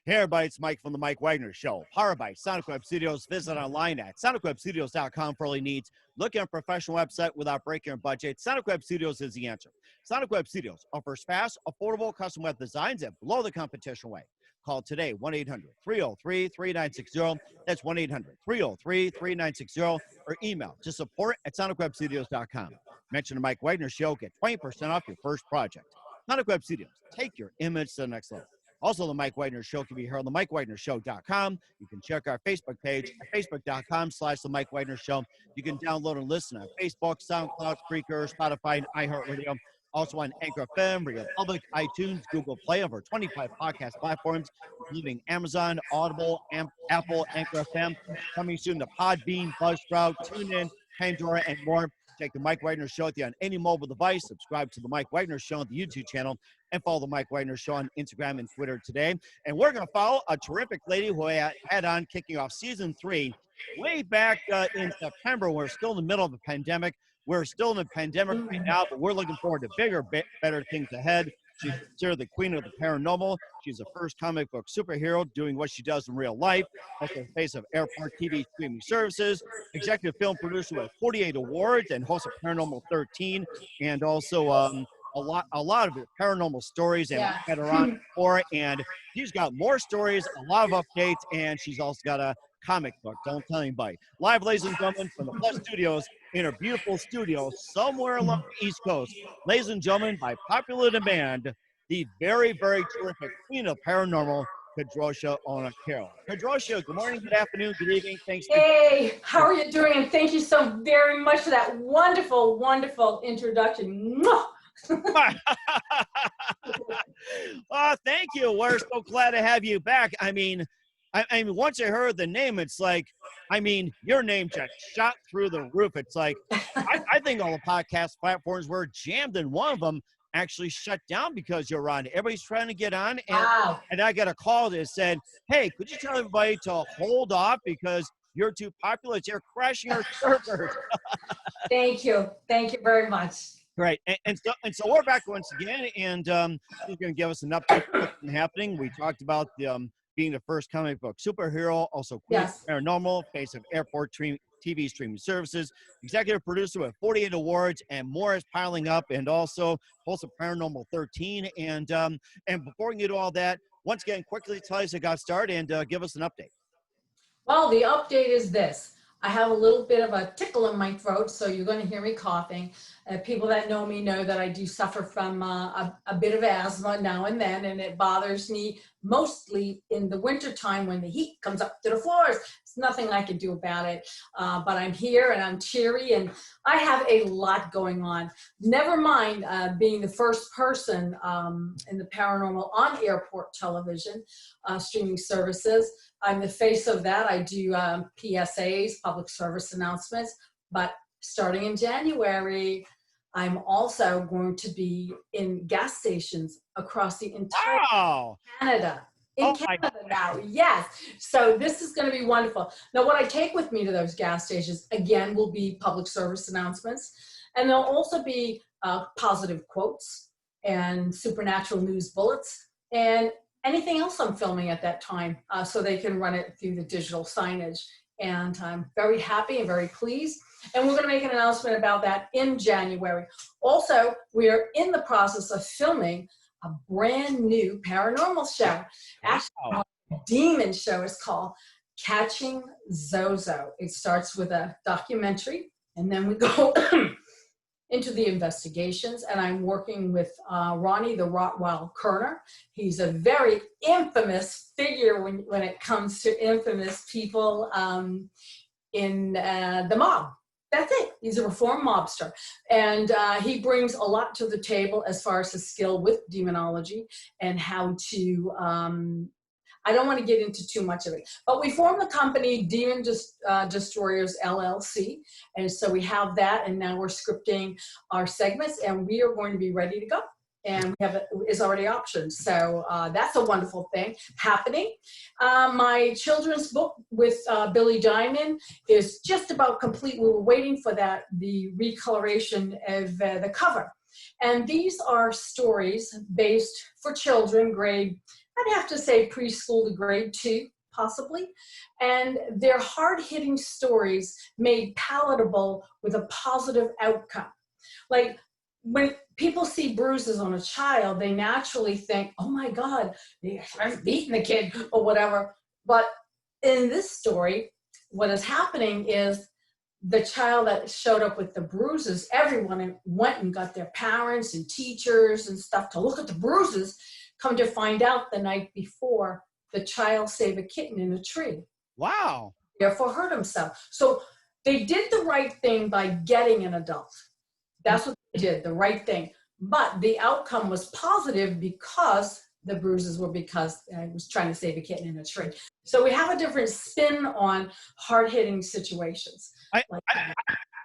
Hey everybody, it's Mike from the Mike Wagner Show, powered by Sonic Web Studios. Visit online at sonicwebstudios.com for all your needs. Look at a professional website without breaking your budget. Sonic Web Studios is the answer. Sonic Web Studios offers fast, affordable custom web designs at below the competition rate. Call today, 1-800-303-3960. That's 1-800-303-3960. Or email to support@sonicwebstudios.com. Mention the Mike Wagner Show, get 20% off your first project. Sonic Web Studios, take your image to the next level. Also, the Mike Wagner Show can be heard on the MikeWagnerShow.com. You can check our Facebook page at Facebook.com/The Mike Wagner Show. You can download and listen on Facebook, SoundCloud, Spreaker, Spotify, and iHeartRadio. Also on Anchor FM, Radio Public, iTunes, Google Play, over 25 podcast platforms, including Amazon, Audible, Apple, Anchor FM. Coming soon to Podbean, Buzzsprout, TuneIn, Pandora, and more. Check the Mike Wagner Show with you on any mobile device. Subscribe to the Mike Wagner Show on the YouTube channel, and follow the Mike Wagner Show on Instagram and Twitter today. And we're going to follow a terrific lady who I had on kicking off season 3 way back in September. We're still in the middle of a pandemic. We're still in a pandemic right now, but we're looking forward to bigger, better things ahead. She's considered the queen of the paranormal. She's the first comic book superhero doing what she does in real life. Also the face of Airport TV streaming services, executive film producer with 48 awards, and host of Paranormal 13, and also a lot of paranormal stories, and had her on before. And she's got more stories, a lot of updates, and she's also got a comic book. Don't tell anybody. Live, ladies and gentlemen, from the Plus Studios in her beautiful studio somewhere along the East Coast. Ladies and gentlemen, by popular demand, the very, very terrific queen of paranormal, Kadrolsha Ona Carole. Kadrolsha, good morning, good afternoon, good evening. Thanks. Hey, how are you doing? And thank you so very much for that wonderful, wonderful introduction. Oh, thank you. We're so glad to have you back. I mean, once I heard the name, it's like, your name just shot through the roof. It's like, I think all the podcast platforms were jammed, and one of them actually shut down because you're on. Everybody's trying to get on, and I got a call that said, hey, could you tell everybody to hold off because you're too popular? You're crashing our servers. Thank you. Thank you very much. Great. And so we're back once again, and she's going to give us an update on what's been happening. We talked about the being the first comic book superhero, also queen of paranormal, face of Airport TV streaming services, executive producer with 48 awards, and more is piling up, and also host of Paranormal 13. And before we get to all that, once again, quickly tell us how it got started and give us an update. Well, the update is this. I have a little bit of a tickle in my throat, so you're going to hear me coughing. People that know me know that I do suffer from a bit of asthma now and then, and it bothers me mostly in the wintertime when the heat comes up to the floors. There's nothing I can do about it, but I'm here and I'm cheery, and I have a lot going on. Never mind being the first person in the paranormal on Airport television streaming services. I'm the face of that. I do PSAs, public service announcements, but starting in January, I'm also going to be in gas stations across the entire Canada. In Canada now, yes. So this is going to be wonderful. Now, what I take with me to those gas stations, again, will be public service announcements. And there'll also be positive quotes and supernatural news bullets and anything else I'm filming at that time, so they can run it through the digital signage. And I'm very happy and very pleased. And we're going to make an announcement about that in January. Also, we are in the process of filming a brand new paranormal show. Actually, a demon show is called Catching Zozo. It starts with a documentary, and then we go into the investigations, and I'm working with Ronnie the Rottweil Kerner. He's a very infamous figure when it comes to infamous people in the mob. That's it. He's a reformed mobster. And he brings a lot to the table as far as his skill with demonology and how to, I don't want to get into too much of it, but we formed the company Demon Destroyers LLC. And so we have that, and now we're scripting our segments, and we are going to be ready to go. And we have it's already optioned. So that's a wonderful thing happening. My children's book with Billy Diamond is just about complete. We were waiting for the recoloration of the cover. And these are stories based for children, grade I'd have to say preschool to grade 2, possibly. And they're hard-hitting stories made palatable with a positive outcome. Like when people see bruises on a child, they naturally think, oh my God, I've beaten the kid or whatever. But in this story, what is happening is the child that showed up with the bruises, everyone went and got their parents and teachers and stuff to look at the bruises. Come to find out the night before, the child saved a kitten in a tree. Wow. Therefore hurt himself. So they did the right thing by getting an adult. That's what they did, the right thing. But the outcome was positive because the bruises were because I was trying to save a kitten in a tree. So we have a different spin on hard-hitting situations. I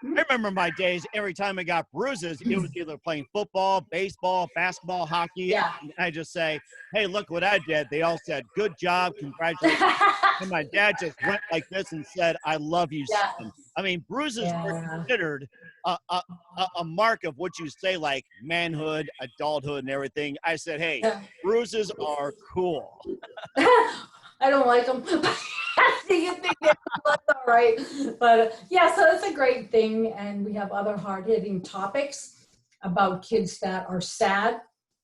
remember my days, every time I got bruises, it was either playing football, baseball, basketball, hockey. Yeah. And I just say, hey, look what I did. They all said, good job, congratulations. And my dad just went like this and said, I love you, Yeah. son. I mean, bruises were Yeah. considered a mark of what you say, like manhood, adulthood, and everything. I said, hey, bruises are cool. I don't like them. You think that's all right. But yeah, so that's a great thing. And we have other hard-hitting topics about kids that are sad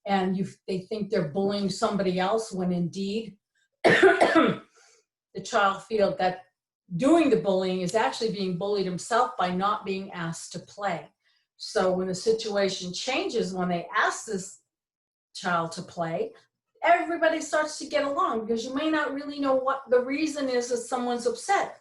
and they think they're bullying somebody else when indeed the child feels that doing the bullying is actually being bullied himself by not being asked to play. So when the situation changes, when they ask this child to play, everybody starts to get along because you may not really know what the reason is that someone's upset.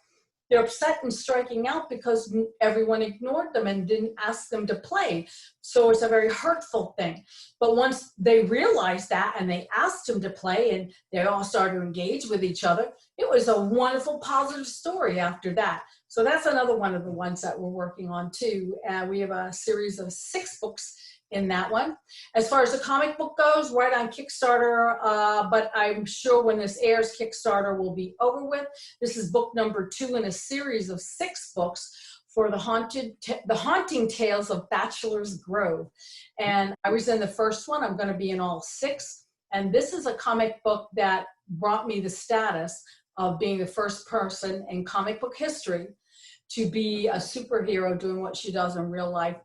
They're upset and striking out because everyone ignored them and didn't ask them to play. So it's a very hurtful thing. But once they realized that and they asked them to play and they all started to engage with each other, it was a wonderful, positive story after that. So that's another one of the ones that we're working on too. We have a series of 6 books in that one. As far as the comic book goes, right on Kickstarter, but I'm sure when this airs, Kickstarter will be over with. This is book number 2 in a series of 6 books for the haunting tales of Bachelor's Grove. And I was in the first one. I'm going to be in all 6. And this is a comic book that brought me the status of being the first person in comic book history to be a superhero doing what she does in real life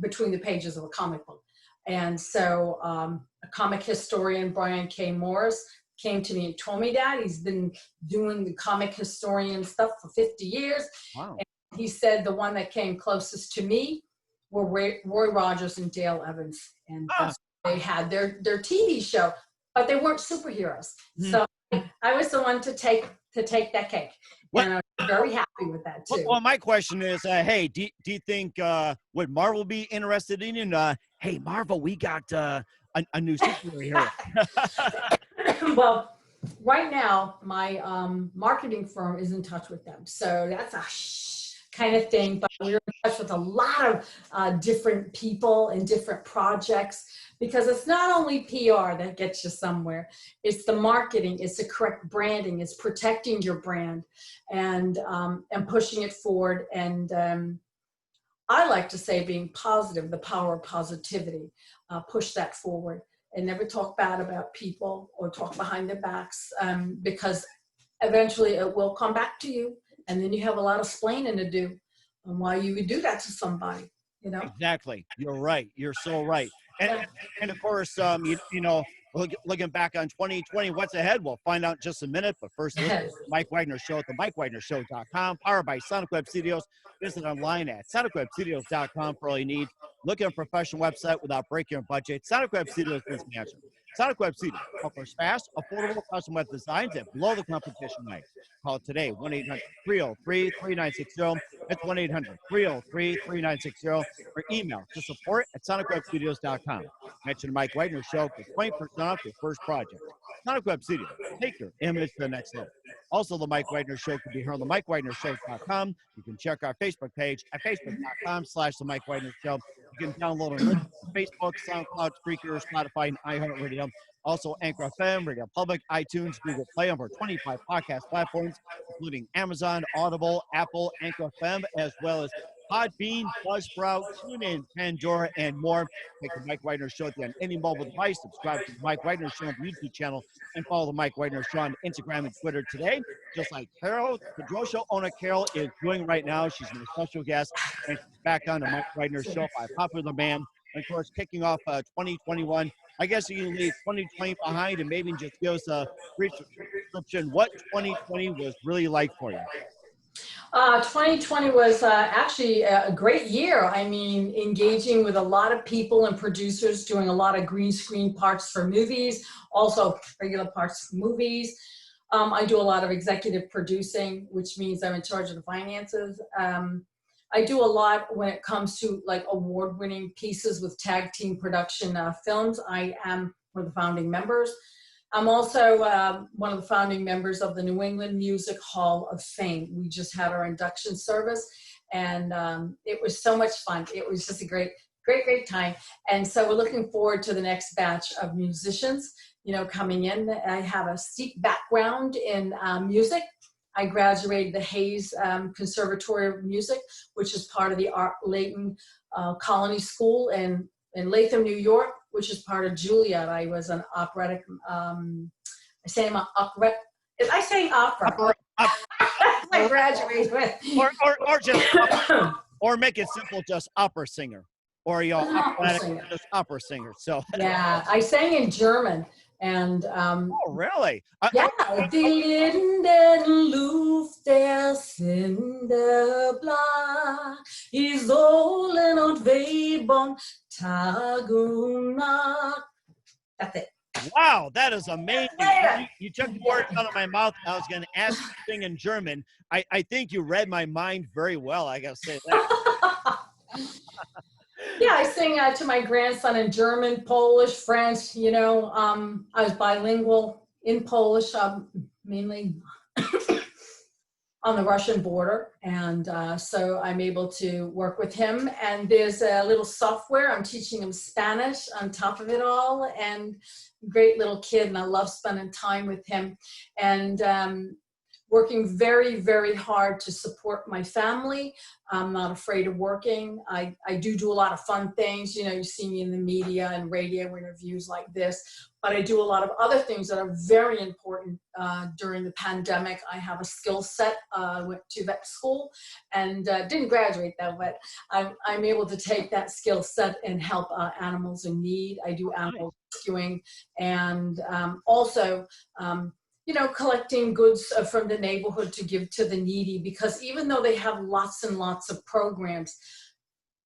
between the pages of a comic book. And so a comic historian, Brian K. Morris, came to me and told me that. He's been doing the comic historian stuff for 50 years. Wow. And he said the one that came closest to me were Roy Rogers and Dale Evans. And they had their TV show, but they weren't superheroes. Mm-hmm. So I was the one to take that cake. What? And I'm very happy with that too. Well, my question is, hey, do you think would Marvel be interested in you? Hey, Marvel, we got a new superhero. Well, right now, my marketing firm is in touch with them. So that's a kind of thing. But we're in touch with a lot of different people and different projects. Because it's not only PR that gets you somewhere, it's the marketing, it's the correct branding, it's protecting your brand and pushing it forward. And I like to say being positive, the power of positivity, push that forward and never talk bad about people or talk behind their backs because eventually it will come back to you. And then you have a lot of explaining to do on why you would do that to somebody, you know? Exactly. You're right. You're so right. And of course, you know, looking back on 2020, what's ahead? We'll find out in just a minute. But first, listen to the Mike Wagner Show at the MikeWagnerShow.com, powered by Sonic Web Studios. Visit online at SonicWebStudios.com for all you need. Look at a professional website without breaking your budget. Sonic Web Studios is the answer. Sonic Web Studios offers fast, affordable custom web designs at below the competition rate. Call today, 1-800-303-3960. That's 1-800-303-3960. Or email to support@sonicwebstudios.com. Mention the Mike Wagner Show for 20% off your first project. Sonic Web Studios, take your image to the next level. Also, the Mike Wagner Show can be heard on the MikeWagnerShow.com. You can check our Facebook page at Facebook.com/the Mike Wagner Show. You can download and listen to Facebook, SoundCloud, Spreaker, Spotify, and iHeartRadio. Also, Anchor FM, Radio Public, iTunes, Google Play, over 25 podcast platforms, including Amazon, Audible, Apple, Anchor FM, as well as Podbean, Buzzsprout, TuneIn, Pandora, and more. Take the Mike Wagner Show on any mobile device. Subscribe to the Mike Wagner Show on the YouTube channel and follow the Mike Wagner Show on Instagram and Twitter today, just like Kadrolsha Ona Carole is doing right now. She's my special guest, and she's back on the Mike Wagner Show by popular demand. And of course, kicking off 2021. I guess you can leave 2020 behind and maybe just give us a brief description what 2020 was really like for you. 2020 was actually a great year. I mean, engaging with a lot of people and producers, doing a lot of green screen parts for movies, also regular parts for movies. I do a lot of executive producing, which means I'm in charge of the finances. I do a lot when it comes to like award-winning pieces with tag team production films. I am one of the founding members. I'm also one of the founding members of the New England Music Hall of Fame. We just had our induction service, and it was so much fun. It was just a great time. And so we're looking forward to the next batch of musicians, coming in. I have a steep background in music. I graduated the Hayes Conservatory of Music, which is part of the Art Layton Colony School in Latham, New York, which is part of Juilliard. I was an operatic, I say I'm opera. If I say opera, I graduated with. Or just, or make it simple, just opera singer. Or operatic, just opera singer. So yeah, I sang in German. And oh, really? Yeah, die linden Luft der Cinderblatt, die Sohlen und Webern Tag und Nacht. That's it. Wow, that is amazing. You took the words out of my mouth. I was going to ask you to sing in German. I think you read my mind very well, I got to say that. Yeah, I sing to my grandson in German, Polish, French. I was bilingual in Polish, mainly on the Russian border. And so I'm able to work with him. And there's a little software. I'm teaching him Spanish on top of it all. And great little kid. And I love spending time with him. And working very, very hard to support my family. I'm not afraid of working. I do a lot of fun things. You see me in the media and radio interviews like this, but I do a lot of other things that are very important during the pandemic. I have a skill set, went to vet school and didn't graduate though, but I'm able to take that skill set and help animals in need. I do animal rescuing and also, collecting goods from the neighborhood to give to the needy, because even though they have lots and lots of programs,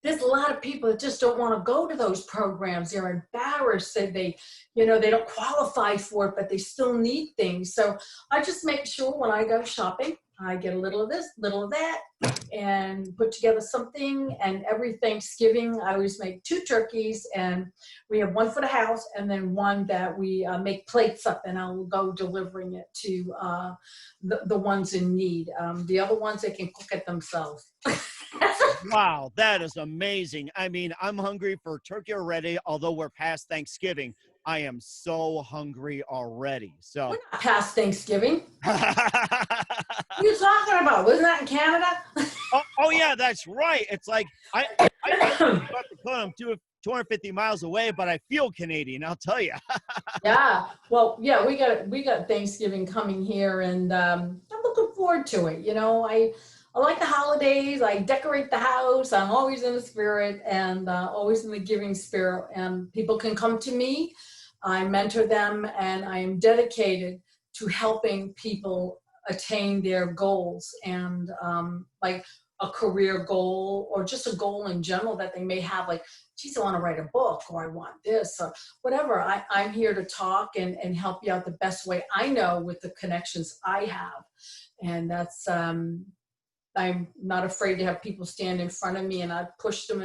there's a lot of people that just don't want to go to those programs. They're embarrassed that they don't qualify for it, but they still need things. So I just make sure when I go shopping, I get a little of this, little of that, and put together something. And every Thanksgiving, I always make 2 turkeys, and we have one for the house and then one that we make plates up, and I'll go delivering it to the ones in need. The other ones, they can cook it themselves. Wow, that is amazing. I mean, I'm hungry for turkey already, although we're past Thanksgiving. I am so hungry already. So we're not past Thanksgiving. What are you talking about? Wasn't that in Canada? oh yeah, that's right. It's like I I'm 250 miles away, but I feel Canadian, I'll tell you. Yeah. Well, yeah, we got Thanksgiving coming here, and I'm looking forward to it. I like the holidays. I decorate the house. I'm always in the spirit and always in the giving spirit. And people can come to me. I mentor them, and I am dedicated to helping people attain their goals, and like a career goal or just a goal in general that they may have, like, geez, I want to write a book, or I want this, or whatever. I'm here to talk and help you out the best way I know with the connections I have. And that's, I'm not afraid to have people stand in front of me, and I push them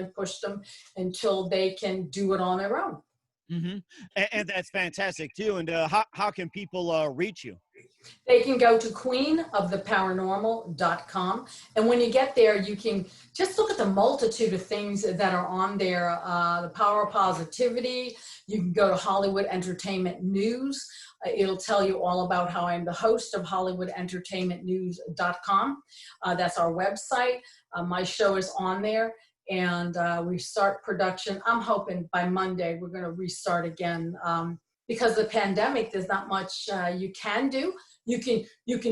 until they can do it on their own. Mm-hmm. And that's fantastic too. And how can people reach you? They can go to queenoftheparanormal.com. And when you get there, you can just look at the multitude of things that are on there. The power of positivity. You can go to Hollywood Entertainment News. It'll tell you all about how I'm the host of HollywoodEntertainmentNews.com. That's our website. My show is on there. And we start production. I'm hoping by Monday we're going to restart again. Because of the pandemic, there's not much you can do. You can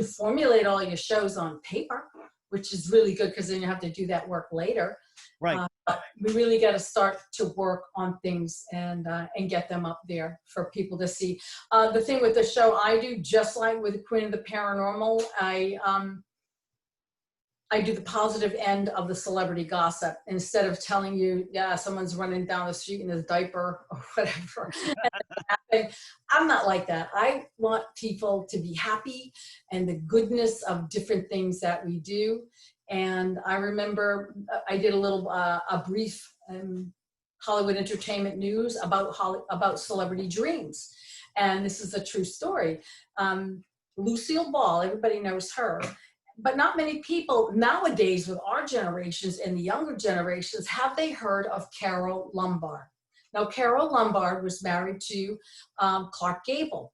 formulate all your shows on paper, which is really good because then you have to do that work later. Right. We really got to start to work on things and get them up there for people to see. The thing with the show I do, just like with Queen of the Paranormal, I do the positive end of the celebrity gossip instead of telling you, yeah, someone's running down the street in his diaper or whatever. I'm not like that. I want people to be happy and the goodness of different things that we do. And I remember I did a brief Hollywood Entertainment News about celebrity dreams. And this is a true story. Lucille Ball, everybody knows her. But not many people nowadays with our generations and the younger generations, have they heard of Carole Lombard? Now, Carole Lombard was married to Clark Gable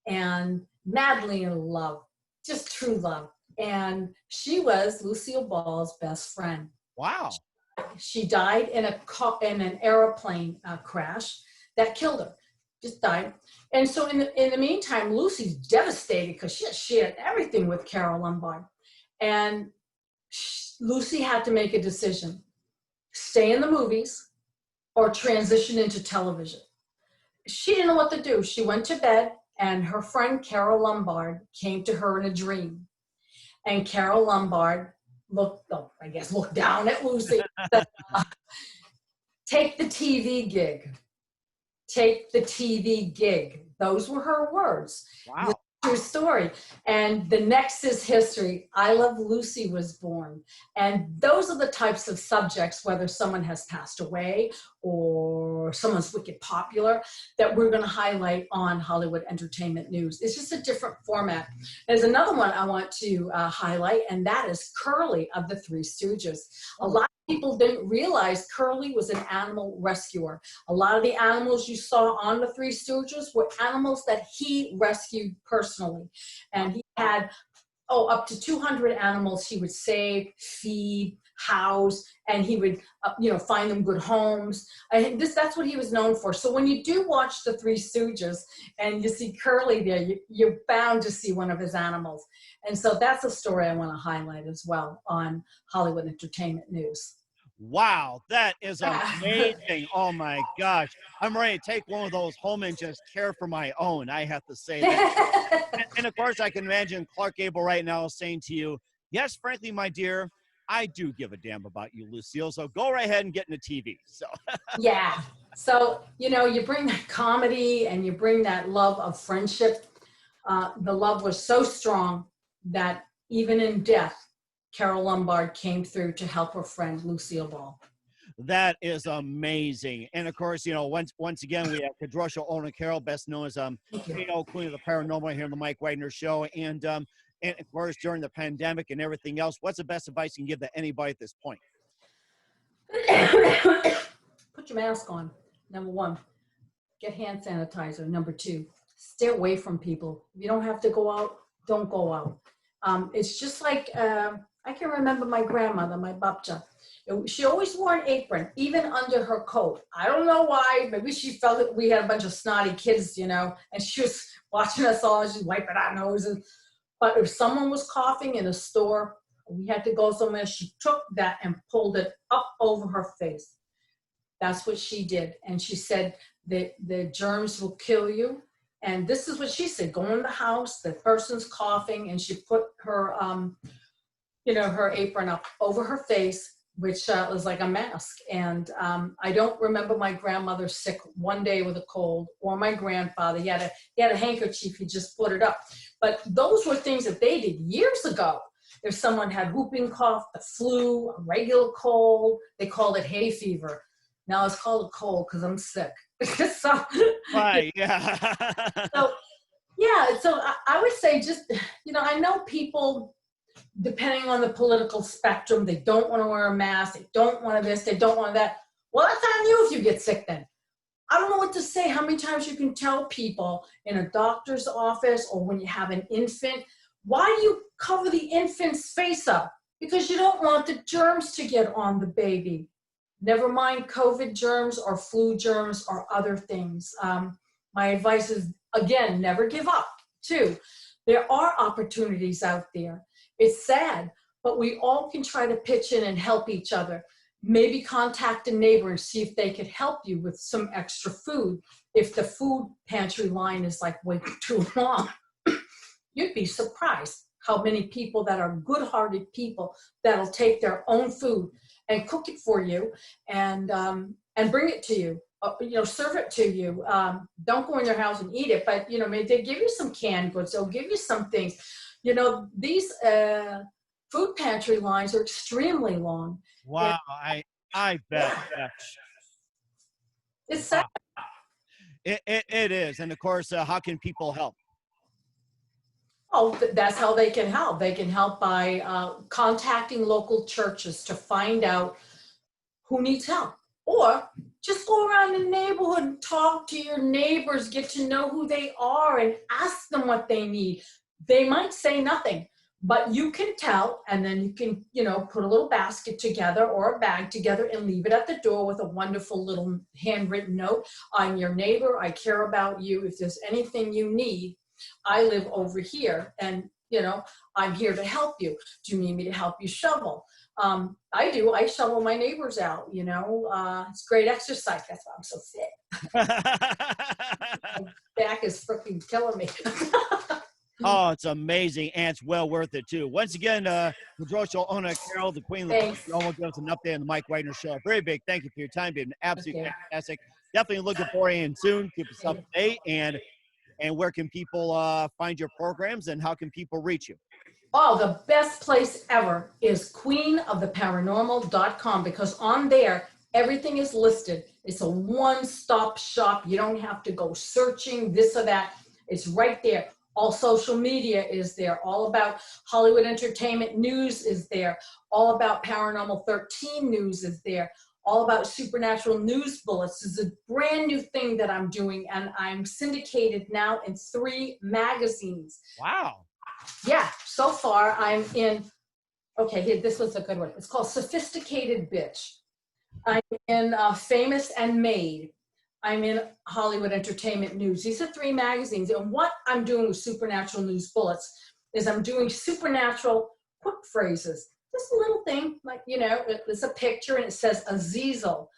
and madly in love, just true love. And she was Lucille Ball's best friend. Wow. She died in an airplane crash that killed her. Just died. And so in the meantime, Lucy's devastated because she had everything with Carole Lombard. And Lucy had to make a decision, stay in the movies or transition into television. She didn't know what to do. She went to bed and her friend Carole Lombard came to her in a dream. And Carole Lombard looked down at Lucy and said, take the TV gig. Take the TV gig. Those were her words. Wow. True story. And the next is history. I Love Lucy was born. And those are the types of subjects, whether someone has passed away or someone's wicked popular, that we're going to highlight on Hollywood Entertainment News. It's just a different format. There's another one I want to highlight, and that is Curly of the Three Stooges. A lot of people didn't realize Curly was an animal rescuer. A lot of the animals you saw on the Three Stooges were animals that he rescued personally. And he had up to 200 animals he would save, feed, house, and he would find them good homes. And that's what he was known for. So when you do watch the Three Stooges and you see Curly there, you're bound to see one of his animals. And so that's a story I want to highlight as well on Hollywood Entertainment News. Wow, that is amazing. Oh my gosh. I'm ready to take one of those home and just care for my own, I have to say that. and of course, I can imagine Clark Gable right now saying to you, yes, frankly, my dear, I do give a damn about you, Lucille, so go right ahead and get into TV. So yeah. So, you bring that comedy and you bring that love of friendship. The love was so strong that even in death, Carole Lombard came through to help her friend Lucille Ball. That is amazing. And of course, once again, we have Kadrolsha Ona Carole, best known as Queen of the Paranormal here on the Mike Wagner Show. And of course, during the pandemic and everything else, what's the best advice you can give to anybody at this point? Put your mask on, number one. Get hand sanitizer, number two. Stay away from people. If you don't have to go out, don't go out. It's just like, I can remember my grandmother, my babcha. She always wore an apron, even under her coat. I don't know why. Maybe she felt that we had a bunch of snotty kids, and she was watching us all. She's wiping our noses. But if someone was coughing in a store, we had to go somewhere, she took that and pulled it up over her face. That's what she did. And she said that the germs will kill you. And this is what she said: go in the house, the person's coughing, and she put her, her apron up over her face, which was like a mask. And I don't remember my grandmother sick one day with a cold, or my grandfather. He had a handkerchief, he just put it up. But those were things that they did years ago. If someone had whooping cough, the flu, a regular cold, they called it hay fever. Now it's called a cold because I'm sick. So, right, yeah. So Yeah, so I would say just, I know people, depending on the political spectrum, they don't want to wear a mask, they don't want to this, they don't want that. Well, that's on you if you get sick then. I don't know what to say, how many times you can tell people in a doctor's office or when you have an infant, why do you cover the infant's face up? Because you don't want the germs to get on the baby. Never mind COVID germs or flu germs or other things. My advice is, again, never give up, too. There are opportunities out there. It's sad, but we all can try to pitch in and help each other. Maybe contact a neighbor and see if they could help you with some extra food. If the food pantry line is like way too long, you'd be surprised how many people that are good-hearted people that'll take their own food and cook it for you and bring it to you. Serve it to you. Don't go in their house and eat it, but maybe they give you some canned goods. They'll give you some things. These food pantry lines are extremely long. Wow, I bet. Yeah. It's sad. It is, and of course, how can people help? Oh, that's how they can help. They can help by contacting local churches to find out who needs help. Or just go around the neighborhood and talk to your neighbors, get to know who they are and ask them what they need. They might say nothing, but you can tell, and then you can, put a little basket together or a bag together and leave it at the door with a wonderful little handwritten note. I'm your neighbor. I care about you. If there's anything you need, I live over here and, I'm here to help you. Do you need me to help you shovel? I do. I shovel my neighbors out, it's great exercise. That's why I'm so fit. My back is freaking killing me. Oh, it's amazing, and it's well worth it, too. Once again, Kadrolsha Ona Carole, the Queen of the will give us an update on the Mike Wagner Show. A very big thank you for your time. Been absolutely fantastic. Definitely looking forward to you soon. Keep us up to date. And where can people find your programs, and how can people reach you? Oh, the best place ever is queenoftheparanormal.com, because on there, everything is listed. It's a one-stop shop. You don't have to go searching this or that. It's right there. All social media is there. All about Hollywood entertainment news is there. All about Paranormal 13 news is there. All about supernatural news bullets. This is a brand new thing that I'm doing, and I'm syndicated now in 3 magazines. Wow. Yeah, so far I'm in, okay, here, this was a good one. It's called Sophisticated Bitch. I'm in Famous and Made. I'm in Hollywood Entertainment News. These are 3 magazines. And what I'm doing with Supernatural News Bullets is I'm doing supernatural quick phrases. Just a little thing, like, it's a picture and it says Azazel.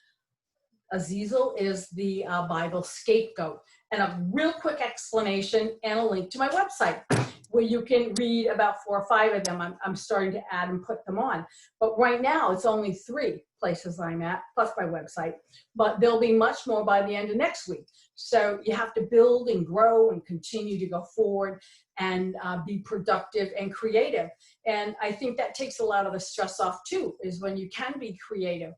Azazel is the Bible scapegoat. And a real quick explanation and a link to my website where you can read about 4 or 5 of them. I'm starting to add and put them on. But right now, it's only 3 places I'm at, plus my website. But there'll be much more by the end of next week. So you have to build and grow and continue to go forward and be productive and creative. And I think that takes a lot of the stress off, too, is when you can be creative.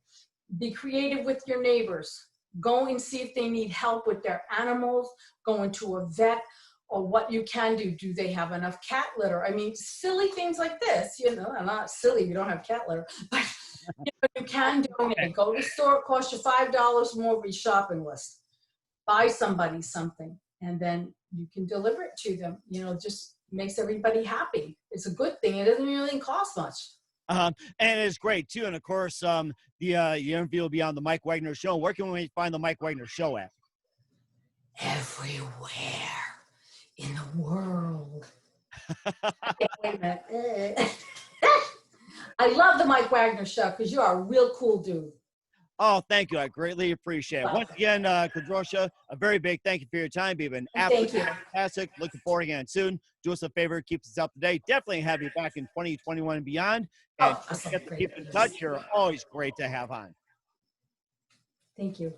Be creative with your neighbors. Go and see if they need help with their animals. Go into a vet, or what you can do. Do they have enough cat litter? I mean, silly things like this, I'm not silly if you don't have cat litter, but you can donate. Go to the store, it costs you $5 more of your shopping list. Buy somebody something, and then you can deliver it to them. Just makes everybody happy. It's a good thing. It doesn't really cost much. And it's great, too. And, of course, the interview will be on the Mike Wagner Show. Where can we find the Mike Wagner Show at? Everywhere in the world. Wait a minute. I love the Mike Wagner Show because you are a real cool dude. Oh, thank you. I greatly appreciate it. Once again, Kadrolsha, a very big thank you for your time. You've been absolutely fantastic. Looking forward again soon. Do us a favor, keep us up to date. Definitely have you back in 2021 and beyond. And get to keep in touch. You're always great to have on. Thank you.